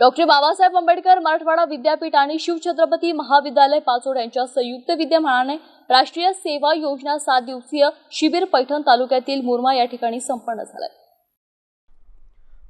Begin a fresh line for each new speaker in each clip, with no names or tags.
Doctor Babasaheb Ambedkar Marathwada विद्यापीठ आणि शिवछत्रपती महाविद्यालय पाचोड यांच्या संयुक्त विद्यमानाने राष्ट्रीय सेवा योजना 7 दिवसीय शिबिर पैठण तालुक्यातील मुरमा या ठिकाणी संपन्न झाले।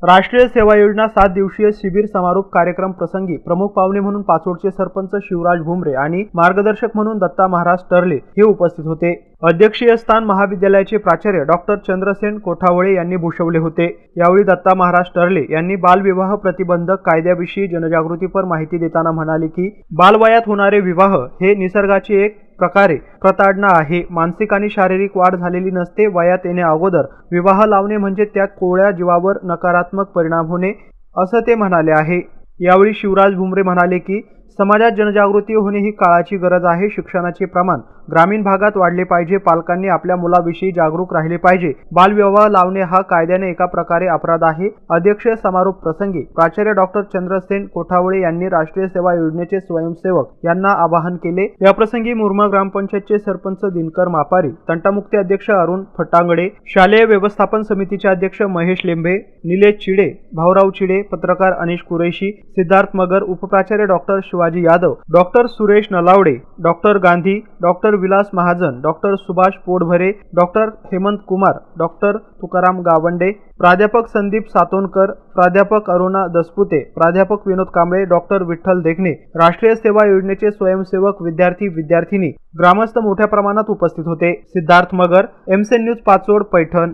राष्ट्रीय सेवा योजना 7 दिवसीय शिबिर समारोप कार्यक्रम प्रसंगी प्रमुख पाहुणे म्हणून पाचोडचे सरपंच शिवराज भुमरे आणि मार्गदर्शक म्हणून दत्ता महाराज टर्ले हे उपस्थित होते। अध्यक्षीय स्थान महाविद्यालयाचे प्राचार्य डॉक्टर चंद्रसेन कोठावळे यांनी भूषवले होते। यावेळी दत्ता महाराज टर्ले यांनी बालविवाह प्रतिबंधक कायद्याविषयी जनजागृतीपर माहिती देताना म्हणाले की बालवयात होणारे विवाह हे निसर्गाची एक प्रकारे प्रताडणा आहे। मानसिक आणि शारीरिक वाढ झालेली नसते। वयात येण्या अगोदर विवाह लावणे म्हणजे त्या कोवळ्या जीवावर नकारात्मक परिणाम होणे असं ते म्हणाले आहे। यावेळी शिवराज भुमरे म्हणाले की समाजात जनजागृती होणे ही काळाची गरज आहे। शिक्षणाचे प्रमाण ग्रामीण भागात वाढले पाहिजे। पालकांनी आपल्या मुलाविषयी जागरूक राहिले पाहिजे। बालविवाह लावणे हा कायद्याने एका प्रकारे अपराध आहे। अध्यक्षीय समारोप प्रसंगी प्राचार्य डॉक्टर चंद्रसेन कोठावळे यांनी राष्ट्रीय सेवा योजनेचे स्वयंसेवक यांना आवाहन केले। या प्रसंगी मुरमा ग्रामपंचायतचे सरपंच दिनकर मापारी, तंटामुक्ती अध्यक्ष अरुण फटांगडे, शालेय व्यवस्थापन समितीचे अध्यक्ष महेश लेंबे, निलेश चिडे, भाऊराव चिडे, पत्रकार अनिश कुरैशी, सिद्धार्थ मगर, उपप्राचार्य doctor Shivaji Yadav, doctor Suresh Nalawade, doctor Gandhi, doctor Vilas Mahajan, doctor Subhash Potbhare, doctor Hemant Kumar, doctor Tukaram Gawande, प्राध्यापक संदीप सातोनकर, प्राध्यापक अरुणा दसपुते, प्राध्यापक विनोद कांबळे, डॉक्टर विठ्ठल देखणे, राष्ट्रीय सेवा योजनेचे स्वयंसेवक, विद्यार्थी विद्यार्थिनी, ग्रामस्थ मोठ्या प्रमाणात उपस्थित होते। सिद्धार्थ मगर, एमसेन न्यूज पाचोड, पैठण।